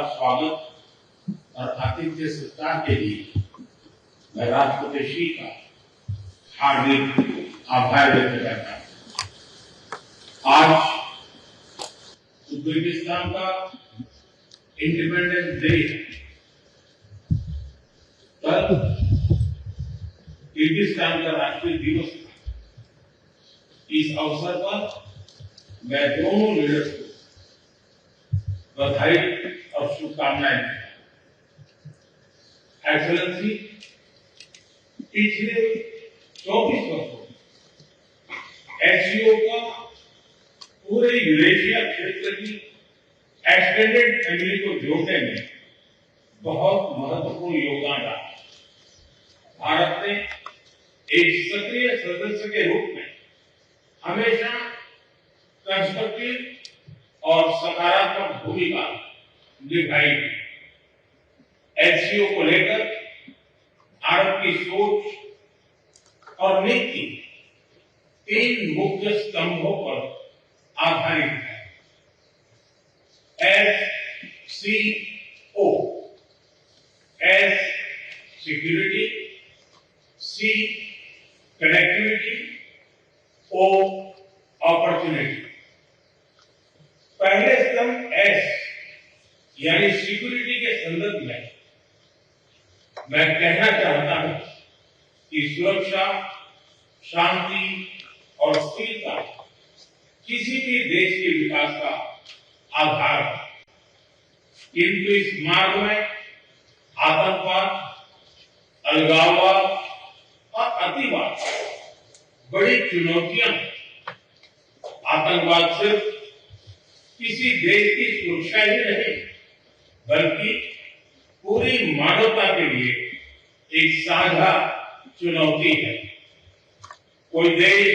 स्वागत और आतिथ्य सत्कार के लिए मैं राष्ट्रपति श्री का हार्दिक आभार व्यक्त करता हूं। आज उज्बेकिस्तान का इंडिपेंडेंस डे है। कल किर्गिस्तान का राष्ट्रीय दिवस था। इस अवसर पर मैं दोनों लीडर्स को बधाई और शुभकामनाएं देता हूं। एक्सेलेंसी, पिछले 24 वर्षों में एससीओ का पूरे यूरेशिया क्षेत्र की एक्सटेंडेड फैमिली को जोड़ने में बहुत महत्वपूर्ण योगदान रहा। भारत ने एक सक्रिय सदस्य के रूप में हमेशा कंस्ट्रक्टिव और सकारात्मक भूमिका निभाई है। एससीओ को लेकर भारत की सोच और नीति 3 मुख्य स्तंभों पर आधारित है। एससीओ, एस सिक्योरिटी, सी कनेक्टिविटी, ओ अपॉर्चुनिटी। पहले स्तंभ एस यानी सिक्योरिटी के संदर्भ में मैं कहना चाहता हूं कि सुरक्षा, शांति और स्थिरता किसी भी देश के विकास का आधार है। किंतु इस मार्ग में आतंकवाद, अलगाववाद और अतिवाद बड़ी चुनौतियां हैं। आतंकवाद सिर्फ किसी देश की सुरक्षा ही नहीं, बल्कि पूरी मानवता के लिए एक साझा चुनौती है। कोई देश,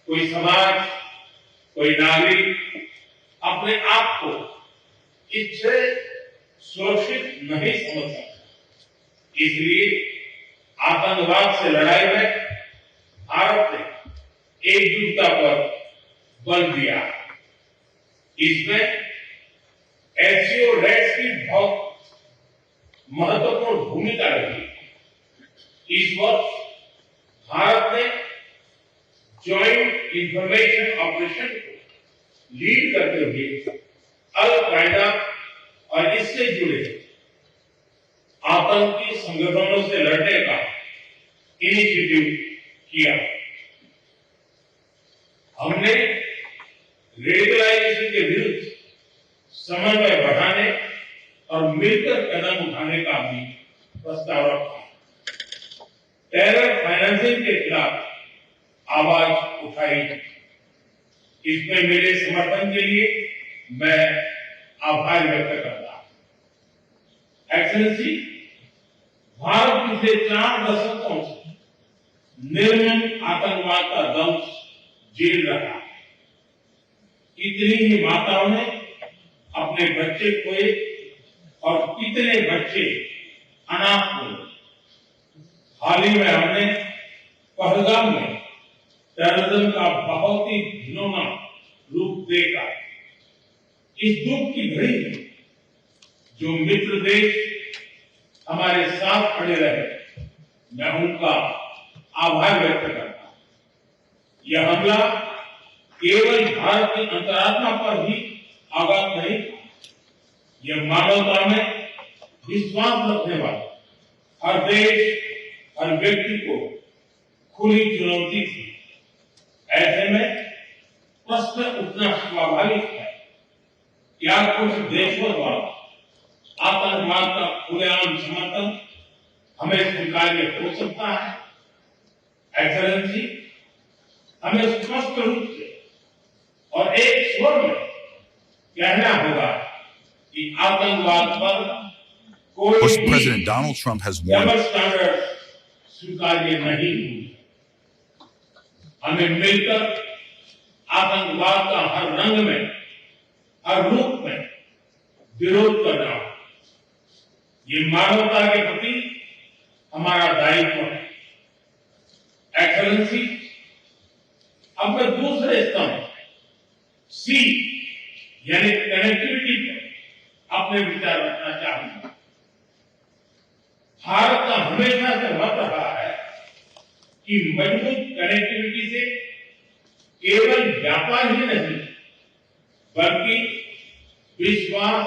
कोई समाज, कोई नागरिक अपने आप को इससे सुरक्षित नहीं समझ सकता। इसलिए आतंकवाद से लड़ाई में भारत ने एकजुटता पर बल दिया। इसमें एससीओ रेड्स की बहुत महत्वपूर्ण भूमिका रही। इस वर्ष भारत ने जॉइंट इंफॉर्मेशन ऑपरेशन को लीड करते हुए अल कायदा और इससे जुड़े आतंकी संगठनों से लड़ने का इनिशिएटिव किया। हमने रेडिकलाइजेशन के विरुद्ध समन्वय बढ़ाने और मिलकर कदम उठाने का भी प्रस्ताव रखा। टेरर फाइनेंसिंग के खिलाफ आवाज उठाई। इसमें मेरे समर्थन के लिए मैं आभार व्यक्त करता हूं। एक्सेलेंसी, भारत पिछले 4 दशकों से निर्मम आतंकवाद का दंश झेल रहा है। कितनी ही माताओं ने अपने बच्चे खोए और कितने बच्चे अनाथ हुए। हाल ही में हमने पहलगाम में टेररिज्म का बहुत ही घिनौना रूप देखा। इस दुख की घड़ी में जो मित्र देश हमारे साथ खड़े रहे, मैं उनका आभार व्यक्त करता हूं। यह हमला केवल भारत की अंतरात्मा पर ही आघात नहीं था, यह मानवता में विश्वास रखने वाले हर देश, हर व्यक्ति को खुली चुनौती थी। ऐसे में प्रश्न उठना स्वाभाविक है, क्या कुछ देशों द्वारा आतंकवाद का खुलेआम समर्थन हमें स्वीकार्य हो सकता है? एक्सेलेंसी, हमें स्पष्ट रूप से और एक स्वर में कहना होगा कि आतंकवाद पर कोई भी President Donald Trump has warned double standard स्वीकार्य नहीं हुई। हमें मिलकर आतंकवाद का हर रंग में, हर रूप में विरोध करना होगा। ये मानवता के प्रति हमारा दायित्व है। एक्सेलेंसी, अब मैं दूसरे स्तंभ सी यानी कनेक्टिविटी पर अपने विचार रखना चाहूंगा। भारत का हमेशा से मत रहा है कि मजबूत कनेक्टिविटी से केवल व्यापार ही नहीं बल्कि विश्वास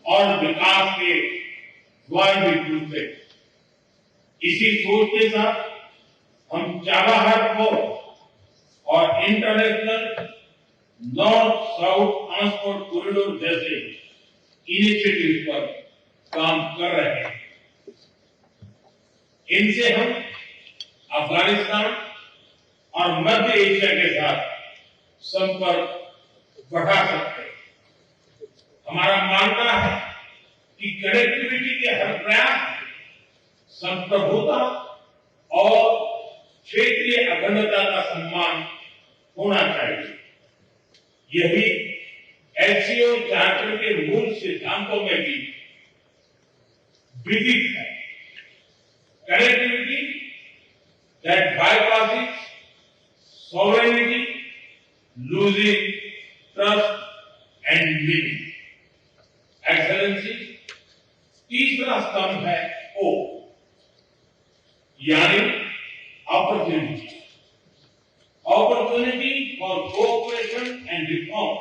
और विकास के द्वार भी खुलते। इसी सोच के साथ हम चाबहार पोर्ट और international north south transport corridor जैसे इनिशिएटिव पर काम कर रहे हैं। इनसे हम अफगानिस्तान और मध्य एशिया के साथ संपर्क बढ़ा सकते हैं। हमारा मानना है कि कनेक्टिविटी के हर प्रयास संप्रभुता और क्षेत्रीय अखंडता का सम्मान होना चाहिए। यही एससीओ चार्टर के मूल सिद्धांतों में भी विदित है। Connectivity that bypasses sovereignty, losing trust and living. Excellency, तीसरा स्तंभ है O, यानी opportunity. Opportunity for cooperation and reform.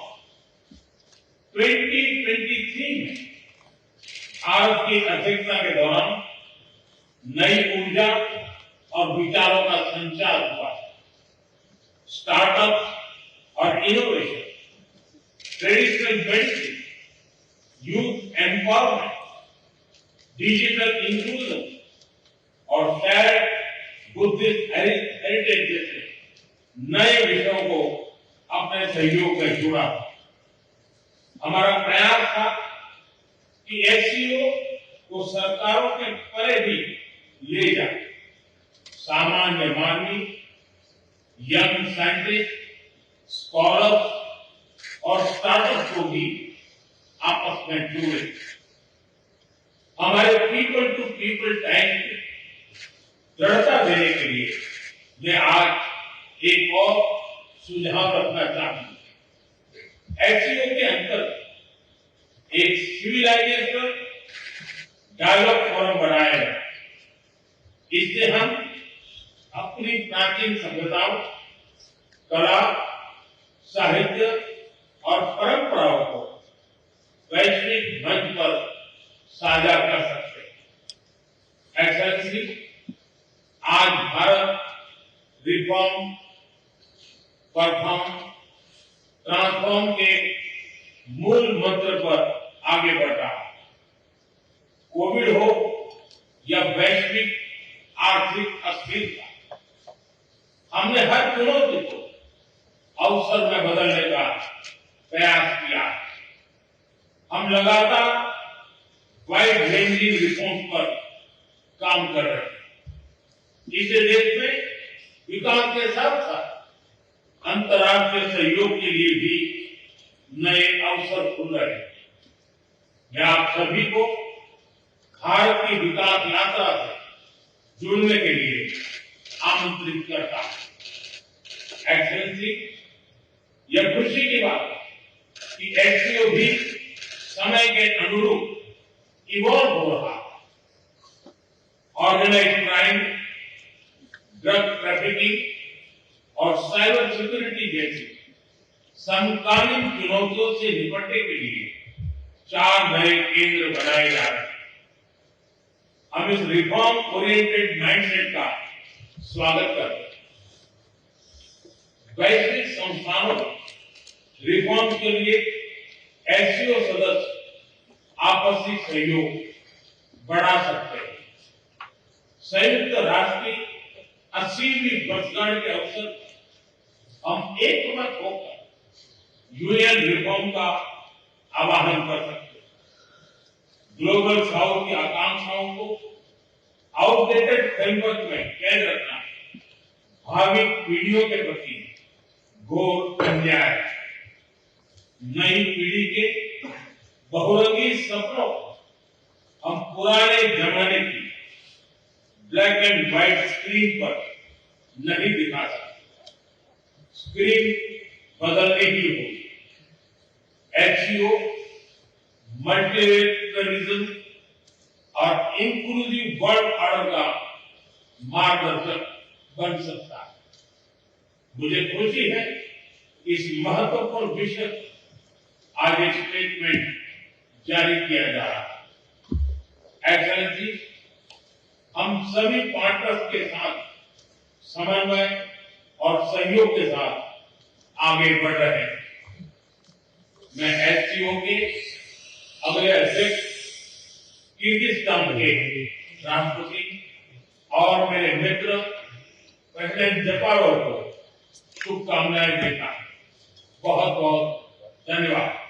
2023 में भारत की अध्यक्षता के दौरान नई ऊर्जा और विचारों का संचार हुआ है। स्टार्टअप और innovation, traditional medicine, youth empowerment, digital inclusion और शेयर्ड बुद्धिस्ट हेरिटेज जैसे नए विषयों को अपने सहयोग में जुड़ा। हमारा प्रयास था कि एससीओ को सरकारों के परे भी ले जाए। सामान्य मानवी, यंग साइंटिस्ट, स्कॉलर्स और स्टार्टअप को भी आपस में जोड़े। हमारे पीपल टू पीपल टाइम दृढ़ता देने के लिए मैं आज एक और सुझाव रखना चाहूंगा। एससीओ के अंदर एक सिविलाइजेशन डायलॉग फोरम बनाया है। इससे हम अपनी प्राचीन सभ्यताओं, कला, साहित्य और परंपराओं को वैश्विक मंच पर साझा कर सकते हैं। एक्सेलेंसी, आज भारत रिफॉर्म, परफॉर्म, ट्रांसफॉर्म के मूल मंत्र पर आगे बढ़ रहा है। कोविड हो या वैश्विक आर्थिक अस्थिरता, हमने हर चुनौती को अवसर में बदलने का प्रयास किया है। हम लगातार वाइड रेंजिंग रिफॉर्म पर काम कर रहे हैं। इसे देश में विकास के साथ साथ अंतर्राष्ट्रीय सहयोग के लिए भी नए अवसर खुल रहे हैं। मैं आप सभी को भारत की विकास यात्रा से जुड़ने के लिए आमंत्रित करता हूं। एक्सेलेंसी, यह खुशी की बात है कि एससीओ भी समय के अनुरूप इवॉल्व हो रहा है। ऑर्गेनाइज्ड क्राइम, ड्रग ट्रैफिकिंग और साइबर सिक्योरिटी जैसी समकालीन चुनौतियों से निपटने के लिए 4 नए केंद्र बनाए जा रहे हैं। हम इस रिफॉर्म ओरिएंटेड माइंडसेट का स्वागत करते हैं। वैश्विक संस्थानों में रिफॉर्म के लिए एससीओ सदस्य आपसी सहयोग बढ़ा सकते हैं। संयुक्त राष्ट्र की 80वीं वर्षगांठ के अवसर पर हम एकमत होकर यूएन रिफॉर्म का आह्वान कर सकते हैं। ग्लोबल साउथ की आकांक्षाओं को आउटडेटेड फ्रेमवर्क में कैद रखना भावी पीढ़ियों के प्रति घोर अन्याय है। नई पीढ़ी के बहुरंगी सपनों को हम पुराने जमाने की ब्लैक एंड व्हाइट स्क्रीन पर नहीं दिखा सकते। स्क्रीन बदलने की होगी। एससीओ मल्टीलेटरलिज्म और इंक्लूसिव वर्ल्ड ऑर्डर का मार्गदर्शक बन सकता है। मुझे खुशी है इस महत्वपूर्ण विषय आज एक स्टेटमेंट जारी किया जा रहा है। एक्सेलेंसी, हम सभी पार्टनर्स के साथ समन्वय और सहयोग के साथ आगे बढ़ रहे हैं। मैं एससीओ के अगले अध्यक्ष किर्गिस्तान के राष्ट्रपति और मेरे मित्र प्रेसिडेंट जपारोव को शुभकामनाएं देता हूं। बहुत बहुत धन्यवाद।